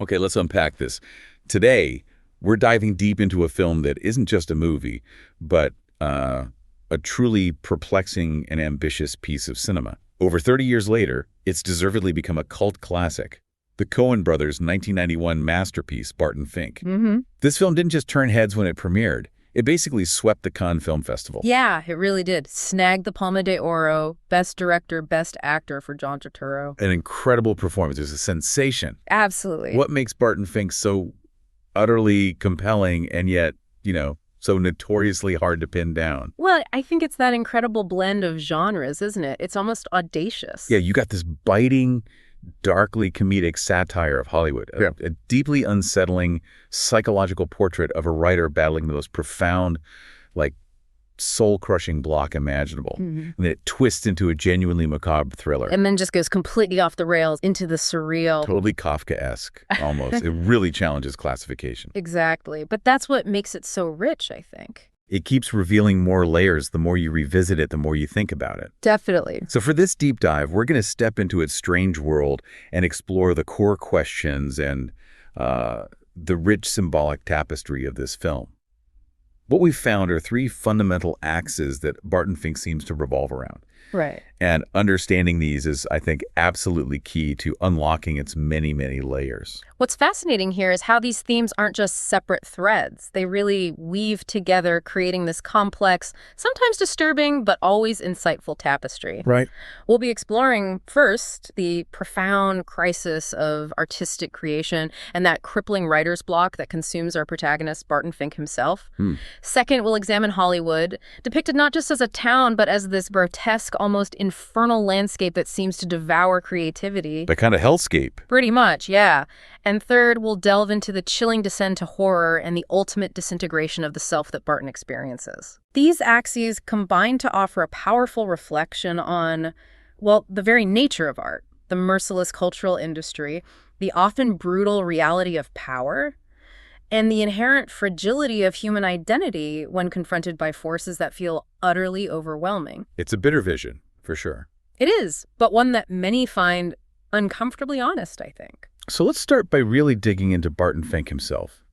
Okay, let's unpack this. Today, we're diving deep into a film that isn't just a movie, but a truly perplexing and ambitious piece of cinema. Over 30 years later, it's deservedly become a cult classic. The Coen Brothers' 1991 masterpiece, Barton Fink. This film didn't just turn heads when it premiered. It basically swept the Cannes Film Festival. Yeah, it really did. Snagged the Palma de Oro, Best Director, Best Actor for John Turturro. An incredible performance. It was a sensation. Absolutely. What makes Barton Fink so utterly compelling and yet, so notoriously hard to pin down? Well, I think it's that incredible blend of genres, isn't it? It's almost audacious. Yeah, you got this biting, darkly comedic satire of Hollywood, a deeply unsettling psychological portrait of a writer battling the most profound, soul-crushing block imaginable. And then it twists into a genuinely macabre thriller. And then just goes completely off the rails into the surreal. Totally Kafkaesque, almost. It really challenges classification. Exactly. But that's what makes it so rich, I think. It keeps revealing more layers. The more you revisit it, the more you think about it. Definitely. So for this deep dive, we're going to step into its strange world and explore the core questions and the rich symbolic tapestry of this film. What we've found are three fundamental axes that Barton Fink seems to revolve around. Right. And understanding these is, I think, absolutely key to unlocking its many, many layers. What's fascinating here is how these themes aren't just separate threads. They really weave together, creating this complex, sometimes disturbing, but always insightful tapestry. Right. We'll be exploring, first, the profound crisis of artistic creation and that crippling writer's block that consumes our protagonist, Barton Fink himself. Second, we'll examine Hollywood, depicted not just as a town, but as this grotesque, almost infernal landscape that seems to devour creativity. The kind of hellscape. Pretty much, yeah. And third, we'll delve into the chilling descent to horror and the ultimate disintegration of the self that Barton experiences. These axes combine to offer a powerful reflection on, well, the very nature of art, the merciless cultural industry, the often brutal reality of power, and the inherent fragility of human identity when confronted by forces that feel utterly overwhelming. It's a bitter vision, for sure. It is, but one that many find uncomfortably honest, I think. So let's start by really digging into Barton Fink himself.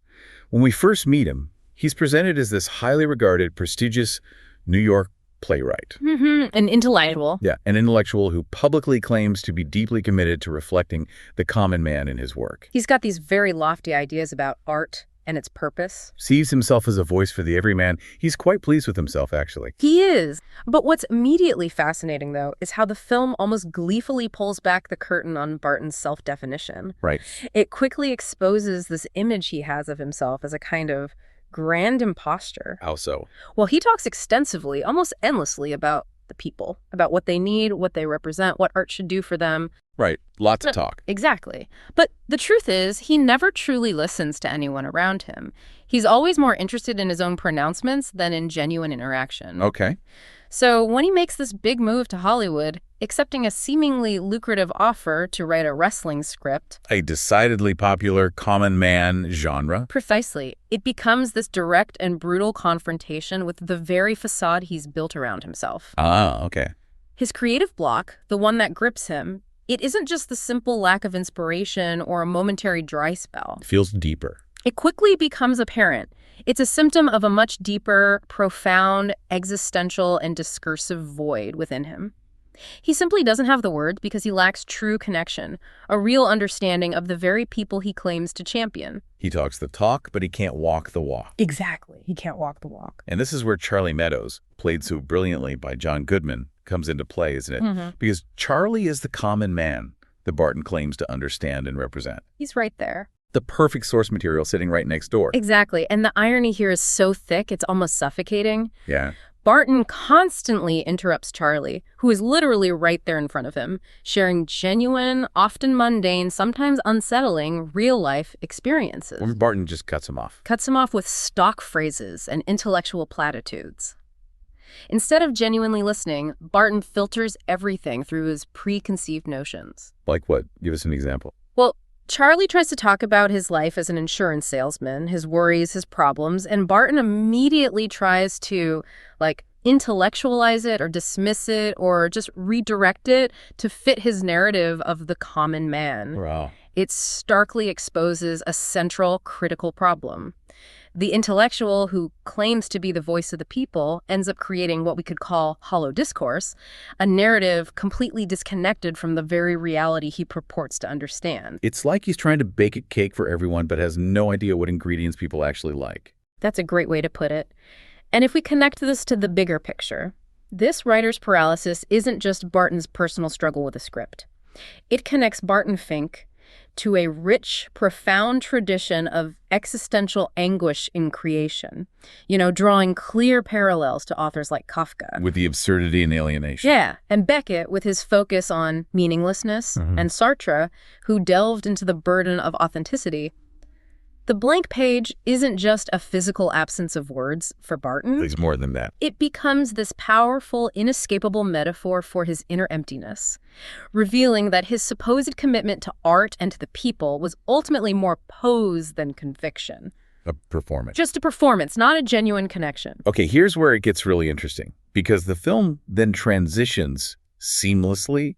When we first meet him, he's presented as this highly regarded, prestigious New York playwright. An intellectual. Yeah, an intellectual who publicly claims to be deeply committed to reflecting the common man in his work. He's got these very lofty ideas about art and its purpose. Sees himself as a voice for the everyman. He's quite pleased with himself, actually. He is. But what's immediately fascinating, though, is how the film almost gleefully pulls back the curtain on Barton's self-definition. Right. It quickly exposes this image he has of himself as a kind of grand imposter. How so? Well, he talks extensively, almost endlessly, about the people, about what they need, what they represent, what art should do for them. Right. Lots of talk. Exactly. But the truth is, he never truly listens to anyone around him. He's always more interested in his own pronouncements than in genuine interaction. Okay. So when he makes this big move to Hollywood, accepting a seemingly lucrative offer to write a wrestling script, A decidedly popular common man genre. precisely, it becomes this direct and brutal confrontation with the very facade he's built around himself. Ah, okay. His creative block, the one that grips him, it isn't just the simple lack of inspiration or a momentary dry spell. It feels deeper. It quickly becomes apparent. It's a symptom of a much deeper, profound, existential, and discursive void within him. He simply doesn't have the words because he lacks true connection, a real understanding of the very people he claims to champion. He talks the talk, but he can't walk the walk. Exactly. He can't walk the walk. And this is where Charlie Meadows, played so brilliantly by John Goodman, comes into play, isn't it? Because Charlie is the common man that Barton claims to understand and represent. He's right there. The perfect source material sitting right next door. Exactly. And the irony here is so thick, it's almost suffocating. Yeah. Barton constantly interrupts Charlie, who is literally right there in front of him, sharing genuine, often mundane, sometimes unsettling, real-life experiences. Or Barton just cuts him off. Cuts him off with stock phrases and intellectual platitudes. Instead of genuinely listening, Barton filters everything through his preconceived notions. Like what? Give us an example. Well, Charlie tries to talk about his life as an insurance salesman, his worries, his problems, and Barton immediately tries to, intellectualize it or dismiss it or just redirect it to fit his narrative of the common man. Wow. It starkly exposes a central critical problem. The intellectual who claims to be the voice of the people ends up creating what we could call hollow discourse, a narrative completely disconnected from the very reality he purports to understand. It's like he's trying to bake a cake for everyone but has no idea what ingredients people actually like. That's a great way to put it. And if we connect this to the bigger picture, this writer's paralysis isn't just Barton's personal struggle with a script. It connects Barton Fink to a rich, profound tradition of existential anguish in creation, drawing clear parallels to authors like Kafka. With the absurdity and alienation. Yeah, and Beckett with his focus on meaninglessness, and Sartre, who delved into the burden of authenticity. The blank page isn't just a physical absence of words for Barton. It's more than that. It becomes this powerful, inescapable metaphor for his inner emptiness, revealing that his supposed commitment to art and to the people was ultimately more pose than conviction. A performance. Just a performance, not a genuine connection. Okay, here's where it gets really interesting, because the film then transitions seamlessly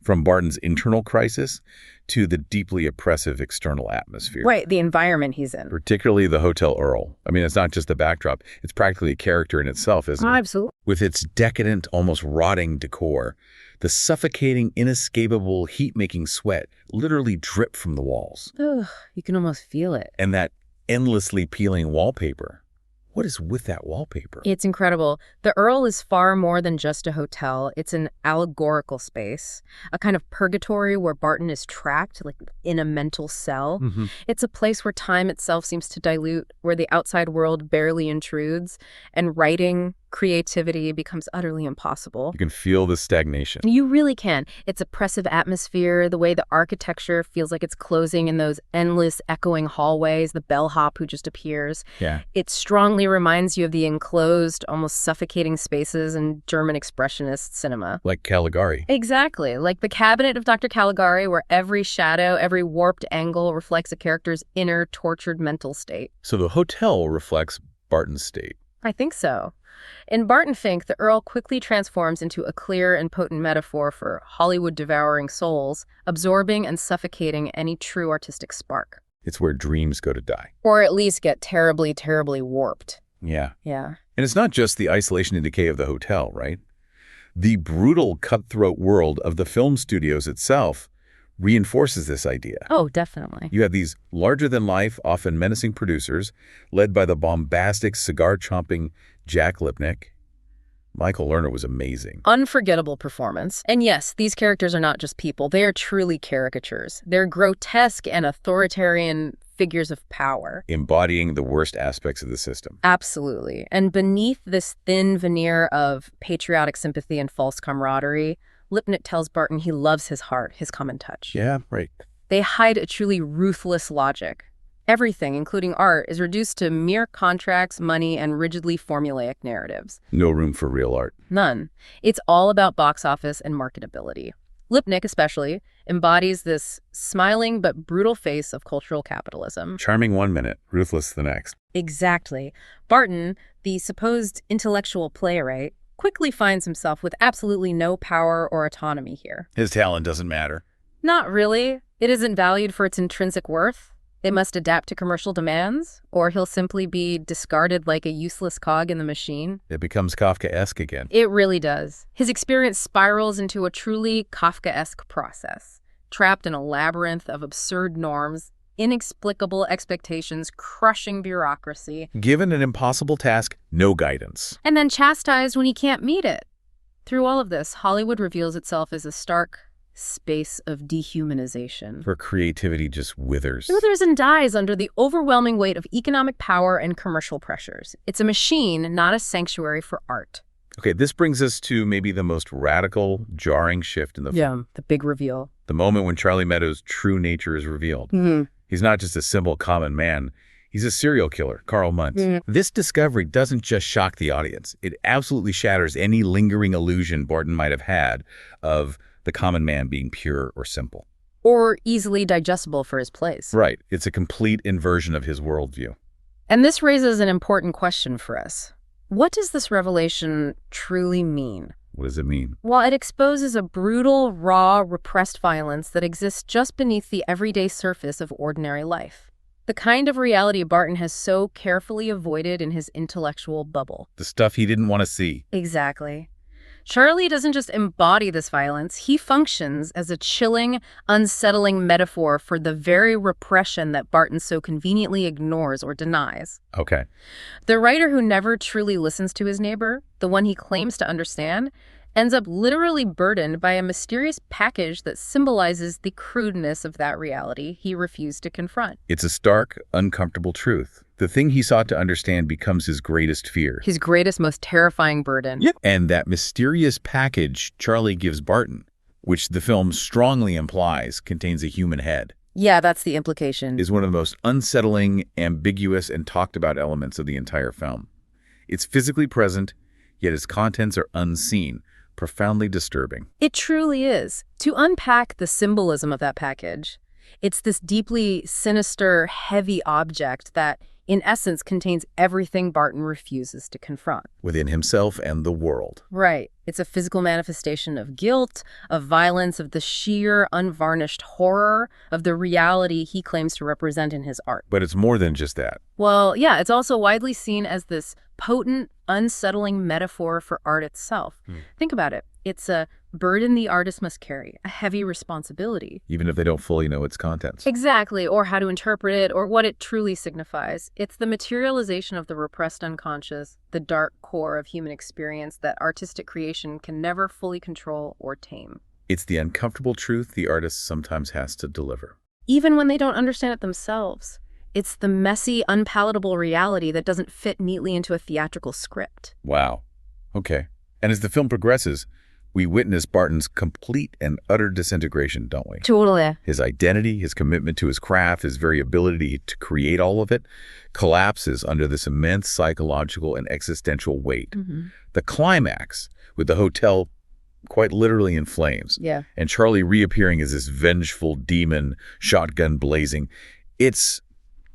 from Barton's internal crisis to the deeply oppressive external atmosphere. Right, the environment he's in. Particularly the Hotel Earl. I mean, it's not just the backdrop. It's practically a character in itself, isn't it? Absolutely. With its decadent, almost rotting decor, the suffocating, inescapable, heat-making sweat literally drip from the walls. Ugh, you can almost feel it. And that endlessly peeling wallpaper. What is with that wallpaper? It's incredible. The Earl is far more than just a hotel. It's an allegorical space, a kind of purgatory where Barton is trapped, like in a mental cell. It's a place where time itself seems to dilute, where the outside world barely intrudes, and writing, creativity becomes utterly impossible. You can feel the stagnation. You really can. It's oppressive atmosphere, the way the architecture feels like it's closing in those endless echoing hallways, the bellhop who just appears. Yeah. It strongly reminds you of the enclosed, almost suffocating spaces in German expressionist cinema. Like Caligari. Exactly. Like the cabinet of Dr. Caligari, where every shadow, every warped angle reflects a character's inner, tortured mental state. So the hotel reflects Barton's state. I think so. In Barton Fink, the Earl quickly transforms into a clear and potent metaphor for Hollywood-devouring souls, absorbing and suffocating any true artistic spark. It's where dreams go to die. Or at least get terribly, terribly warped. Yeah. Yeah. And it's not just the isolation and decay of the hotel, right? The brutal, cutthroat world of the film studios itself reinforces this idea. Oh, definitely. You have these larger-than-life, often menacing producers, led by the bombastic, cigar-chomping Jack Lipnick. Michael Lerner was amazing. Unforgettable performance. And yes, these characters are not just people. They are truly caricatures. They're grotesque and authoritarian figures of power. Embodying the worst aspects of the system. Absolutely. And beneath this thin veneer of patriotic sympathy and false camaraderie, Lipnick tells Barton he loves his heart, his common touch. Yeah, right. They hide a truly ruthless logic. Everything, including art, is reduced to mere contracts, money, and rigidly formulaic narratives. No room for real art. None. It's all about box office and marketability. Lipnick, especially, embodies this smiling but brutal face of cultural capitalism. Charming one minute, ruthless the next. Exactly. Barton, the supposed intellectual playwright, quickly finds himself with absolutely no power or autonomy here. His talent doesn't matter. Not really. It isn't valued for its intrinsic worth. It must adapt to commercial demands, or he'll simply be discarded like a useless cog in the machine. It becomes Kafkaesque again. It really does. His experience spirals into a truly Kafkaesque process, trapped in a labyrinth of absurd norms, inexplicable expectations, crushing bureaucracy. Given an impossible task, no guidance. And then chastised when he can't meet it. Through all of this, Hollywood reveals itself as a stark space of dehumanization. Where creativity just withers. It withers and dies under the overwhelming weight of economic power and commercial pressures. It's a machine, not a sanctuary for art. Okay, this brings us to maybe the most radical, jarring shift in the film. The big reveal. The moment when Charlie Meadows' true nature is revealed. He's not just a simple common man. He's a serial killer, Karl Muntz. This discovery doesn't just shock the audience. It absolutely shatters any lingering illusion Barton might have had of the common man being pure or simple. Or easily digestible for his place. Right. It's a complete inversion of his worldview. And this raises an important question for us. What does this revelation truly mean? What does it mean? Well, it exposes a brutal, raw, repressed violence that exists just beneath the everyday surface of ordinary life. The kind of reality Barton has so carefully avoided in his intellectual bubble. The stuff he didn't want to see. Exactly. Charlie doesn't just embody this violence, he functions as a chilling, unsettling metaphor for the very repression that Barton so conveniently ignores or denies. Okay. The writer who never truly listens to his neighbor, the one he claims to understand, ends up literally burdened by a mysterious package that symbolizes the crudeness of that reality he refused to confront. It's a stark, uncomfortable truth. The thing he sought to understand becomes his greatest fear. His greatest, most terrifying burden. Yep. And that mysterious package Charlie gives Barton, which the film strongly implies contains a human head, Yeah, that's the implication. is one of the most unsettling, ambiguous, and talked about elements of the entire film. It's physically present, yet its contents are unseen, profoundly disturbing. It truly is. To unpack the symbolism of that package, it's this deeply sinister, heavy object that, in essence, contains everything Barton refuses to confront. Within himself and the world. Right. It's a physical manifestation of guilt, of violence, of the sheer, unvarnished horror of the reality he claims to represent in his art. But it's more than just that. Well, yeah, it's also widely seen as this potent, unsettling metaphor for art itself. Think about it. It's a burden the artist must carry, a heavy responsibility. Even if they don't fully know its contents. Exactly, or how to interpret it, or what it truly signifies. It's the materialization of the repressed unconscious, the dark core of human experience that artistic creation can never fully control or tame. It's the uncomfortable truth the artist sometimes has to deliver. Even when they don't understand it themselves. It's the messy, unpalatable reality that doesn't fit neatly into a theatrical script. Wow. Okay. And as the film progresses, we witness Barton's complete and utter disintegration, don't we? Totally. His identity, his commitment to his craft, his very ability to create all of it, collapses under this immense psychological and existential weight. The climax, with the hotel quite literally in flames, and Charlie reappearing as this vengeful demon, shotgun blazing, it's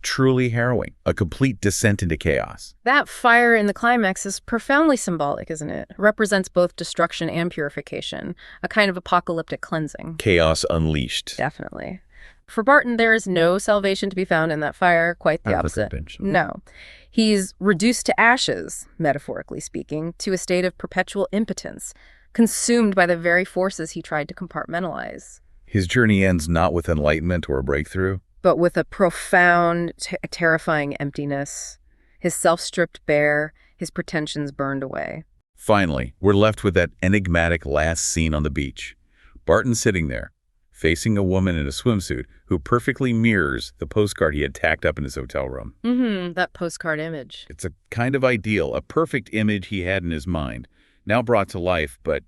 truly harrowing, a complete descent into chaos. That fire in the climax is profoundly symbolic, isn't it? Represents both destruction and purification, a kind of apocalyptic cleansing. Chaos unleashed. Definitely. For Barton, there is no salvation to be found in that fire, quite the opposite. No. He's reduced to ashes, metaphorically speaking, to a state of perpetual impotence, consumed by the very forces he tried to compartmentalize. His journey ends not with enlightenment or a breakthrough, but with a profound, terrifying emptiness, his self stripped bare, his pretensions burned away. Finally, we're left with that enigmatic last scene on the beach. Barton sitting there, facing a woman in a swimsuit who perfectly mirrors the postcard he had tacked up in his hotel room. That postcard image. It's a kind of ideal, a perfect image he had in his mind, now brought to life, but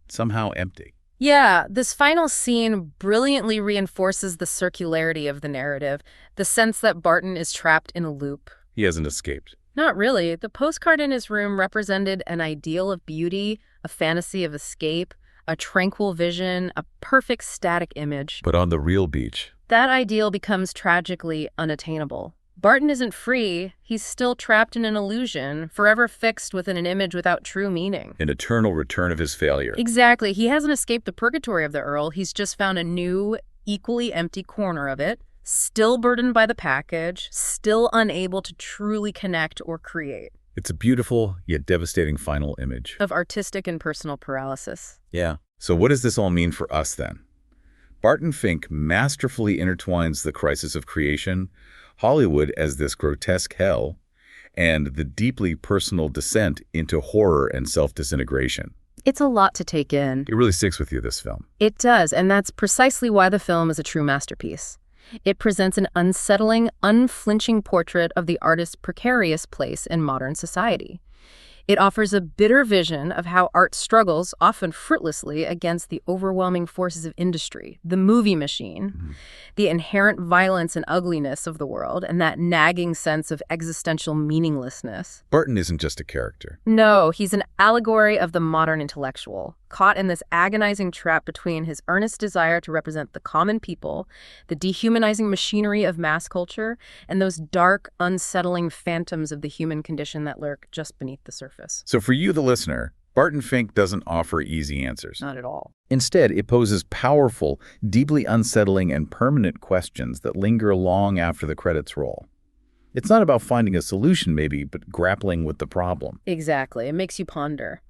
somehow empty. Yeah, this final scene brilliantly reinforces the circularity of the narrative, the sense that Barton is trapped in a loop. He hasn't escaped. Not really. The postcard in his room represented an ideal of beauty, a fantasy of escape, a tranquil vision, a perfect static image. But on the real beach, that ideal becomes tragically unattainable. Barton isn't free. He's still trapped in an illusion, forever fixed within an image without true meaning. An eternal return of his failure. Exactly. He hasn't escaped the purgatory of the Earl. He's just found a new, equally empty corner of it, still burdened by the package, still unable to truly connect or create. It's a beautiful, yet devastating final image. Of artistic and personal paralysis. Yeah. So what does this all mean for us then? Barton Fink masterfully intertwines the crisis of creation, Hollywood as this grotesque hell, and the deeply personal descent into horror and self-disintegration. It's a lot to take in. It really sticks with you, this film. It does, and that's precisely why the film is a true masterpiece. It presents an unsettling, unflinching portrait of the artist's precarious place in modern society. It offers a bitter vision of how art struggles, often fruitlessly, against the overwhelming forces of industry, the movie machine, the inherent violence and ugliness of the world, and that nagging sense of existential meaninglessness. Barton isn't just a character. No, he's an allegory of the modern intellectual, caught in this agonizing trap between his earnest desire to represent the common people, the dehumanizing machinery of mass culture, and those dark, unsettling phantoms of the human condition that lurk just beneath the surface. So for you, the listener, Barton Fink doesn't offer easy answers. Not at all. Instead, it poses powerful, deeply unsettling, and permanent questions that linger long after the credits roll. It's not about finding a solution, maybe, but grappling with the problem. Exactly. It makes you ponder.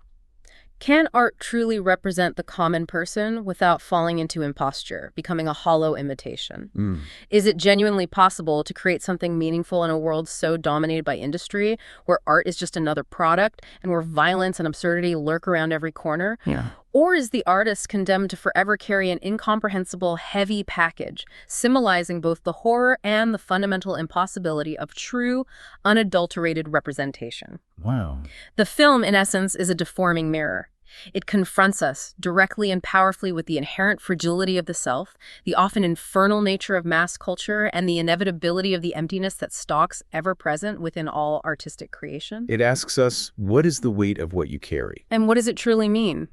Can art truly represent the common person without falling into imposture, becoming a hollow imitation? Is it genuinely possible to create something meaningful in a world so dominated by industry, where art is just another product and where violence and absurdity lurk around every corner? Yeah. Or is the artist condemned to forever carry an incomprehensible, heavy package, symbolizing both the horror and the fundamental impossibility of true, unadulterated representation? Wow. The film, in essence, is a deforming mirror. It confronts us directly and powerfully with the inherent fragility of the self, the often infernal nature of mass culture, and the inevitability of the emptiness that stalks ever-present within all artistic creation. It asks us, what is the weight of what you carry? And what does it truly mean?